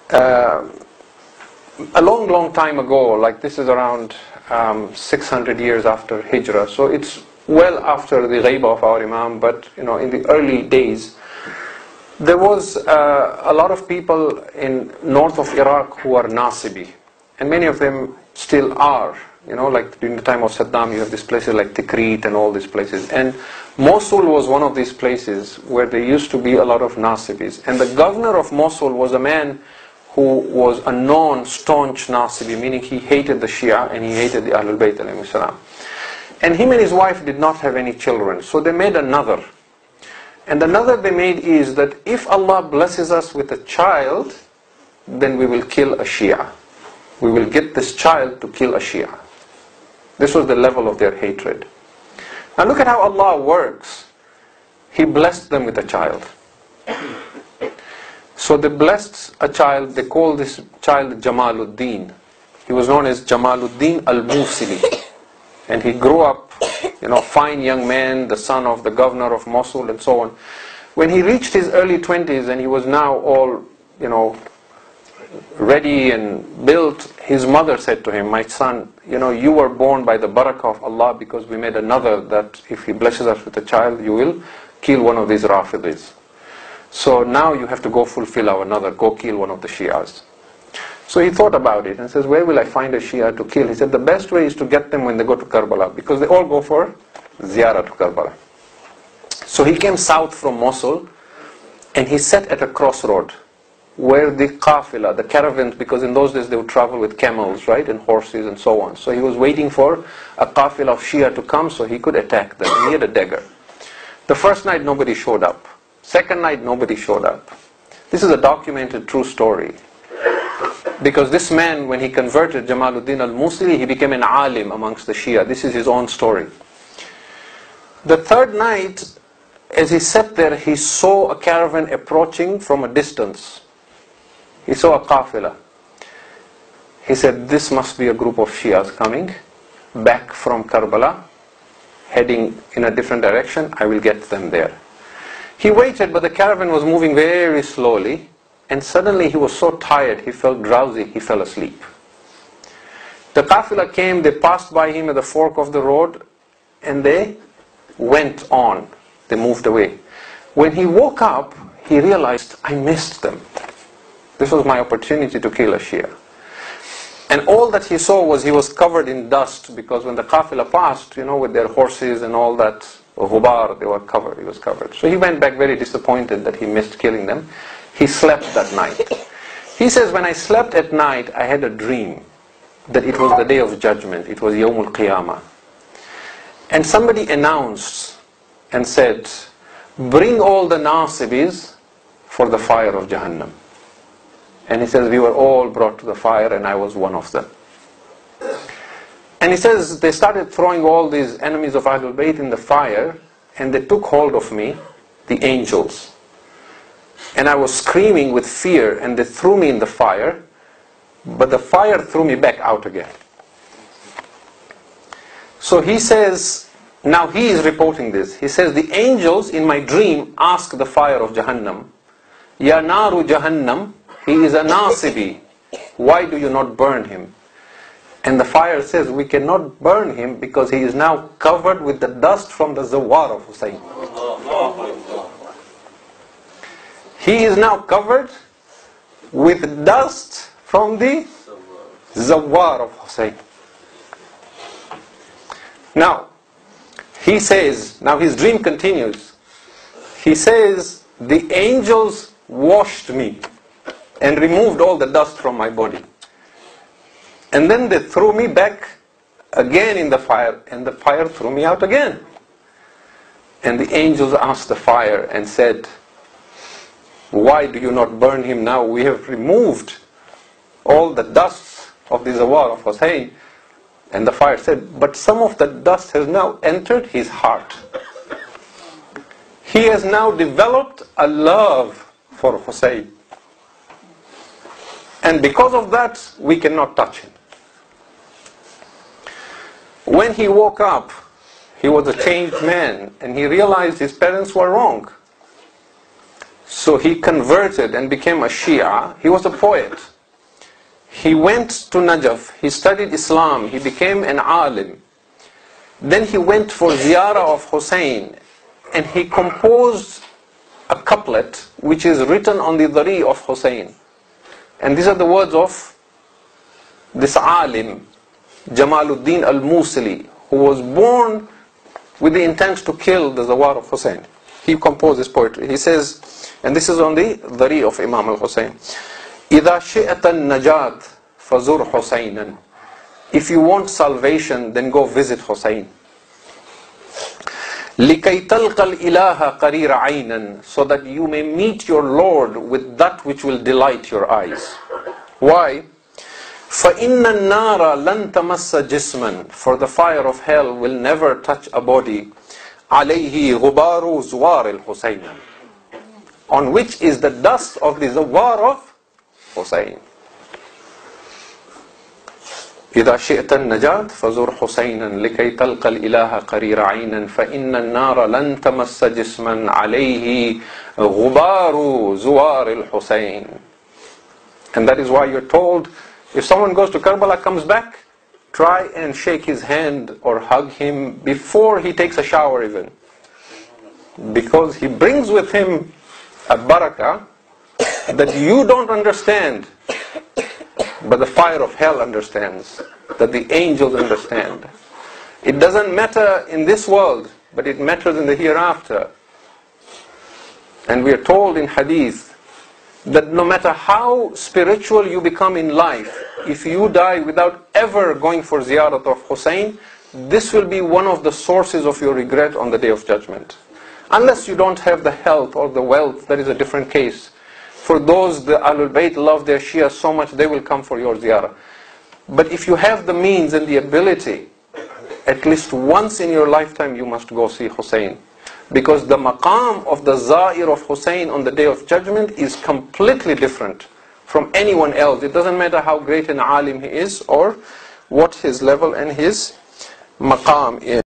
a long time ago, like this is around 600 years after Hijrah, so it's well after the ghaibah of our Imam, but in the early days, there was a lot of people in north of Iraq who are Nasibi, and many of them still are. Like during the time of Saddam, you have these places like Tikrit and all these places. And Mosul was one of these places where there used to be a lot of Nasibis. And the governor of Mosul was a man who was a non-staunch Nasibi, meaning he hated the Shia and he hated the Ahlul Bayt alayhi salam. And him and his wife did not have any children, so they made another. And the another they made is that if Allah blesses us with a child, then we will kill a Shia. We will get this child to kill a Shia. This was the level of their hatred. Now look at how Allah works. He blessed them with a child. So they blessed a child, they called this child Jamaluddin. He was known as Jamaluddin al-Musili. And he grew up, fine young man, the son of the governor of Mosul and so on. When he reached his early 20s and he was now all, ready and built, his mother said to him, my son, you were born by the barakah of Allah because we made another that if He blesses us with a child, you will kill one of these Rafidis. So now you have to go fulfill our another, go kill one of the Shias. So he thought about it and says, where will I find a Shia to kill? He said, the best way is to get them when they go to Karbala, because they all go for ziyarah to Karbala. So he came south from Mosul and he sat at a crossroad where the qafila, the caravans, because in those days they would travel with camels, right, and horses and so on. So he was waiting for a qafila of Shia to come so he could attack them. He had a dagger. The first night nobody showed up. Second night nobody showed up. This is a documented true story. Because this man, when he converted Jamaluddin al-Musili, he became an alim amongst the Shia. This is his own story. The third night, as he sat there, he saw a caravan approaching from a distance. He saw a qafila. He said, this must be a group of Shias coming back from Karbala, heading in a different direction. I will get them there. He waited, but the caravan was moving very slowly, and suddenly he was so tired, he felt drowsy, he fell asleep. The qafila came, they passed by him at the fork of the road, and they went on. They moved away. When he woke up, he realized, I missed them. This was my opportunity to kill a Shia. And all that he saw was he was covered in dust, because when the qafila passed, with their horses and all that, ghubar, they were covered, he was covered. So he went back very disappointed that he missed killing them. He slept that night. He says, when I slept at night, I had a dream that it was the day of judgment. It was Yawmul Qiyamah. And somebody announced and said, bring all the Nasibis for the fire of Jahannam. And he says, we were all brought to the fire and I was one of them. And he says, they started throwing all these enemies of Ahlul Bayt in the fire, and they took hold of me, the angels. And I was screaming with fear, and they threw me in the fire, but the fire threw me back out again. So he says, now he is reporting this. He says, the angels in my dream asked the fire of Jahannam, Ya naru Jahannam, he is a Nasibi. Why do you not burn him? And the fire says, we cannot burn him because he is now covered with the dust from the Zawar of Hussein. He is now covered with dust from the Zawar of Hussein. Now, he says, now his dream continues. He says, the angels washed me and removed all the dust from my body. And then they threw me back again in the fire, and the fire threw me out again. And the angels asked the fire and said, why do you not burn him now? We have removed all the dust of the Zawar of Hussein. And the fire said, but some of the dust has now entered his heart. He has now developed a love for Hussein. And because of that, we cannot touch him. When he woke up, he was a changed man, and he realized his parents were wrong. So he converted and became a Shia. He was a poet. He went to Najaf, he studied Islam, he became an alim. Then he went for ziyarah of Hussein, and he composed a couplet which is written on the dhari of Hussein. And these are the words of this alim, Jamaluddin al-Musili, who was born with the intent to kill the Zawar of Hussein. He composed this poetry. He says, and this is on the dhari of Imam al-Hussein, إِذَا شِئَتَ النَّجَاةِ فَزُرْ حُسَيْنًا. If you want salvation, then go visit Hussein. لِكَيْ تَلْقَ الْإِلَهَ قَرِيرَ عَيْنًا. So that you may meet your Lord with that which will delight your eyes. Why? فَإِنَّ النَّارَ لَن تَمَسَّ جِسْمًا. For the fire of hell will never touch a body. عَلَيْهِ غُبَارُ زُوَارِ الْحُسَيْنَ. On which is the dust of the Zawar of Hussein. إذا شئت النجاة فزر حسينا لكي تلقى الإله قرير عينا فإن النار لن تمس جسما عليه غبار زوار الحسين. And that is why you're told, if someone goes to Karbala, comes back, try and shake his hand or hug him before he takes a shower even. Because he brings with him a barakah that you don't understand, but the fire of hell understands, that the angels understand. It doesn't matter in this world, but it matters in the hereafter. And we are told in hadith that no matter how spiritual you become in life, if you die without ever going for ziyarat of Hussein, this will be one of the sources of your regret on the Day of Judgment. Unless you don't have the health or the wealth, that is a different case. For those, the Ahlul Bayt love their Shia so much, they will come for your ziyarah. But if you have the means and the ability, at least once in your lifetime you must go see Hussein. Because the maqam of the Za'ir of Hussein on the Day of Judgment is completely different from anyone else. It doesn't matter how great an alim he is or what his level and his maqam is.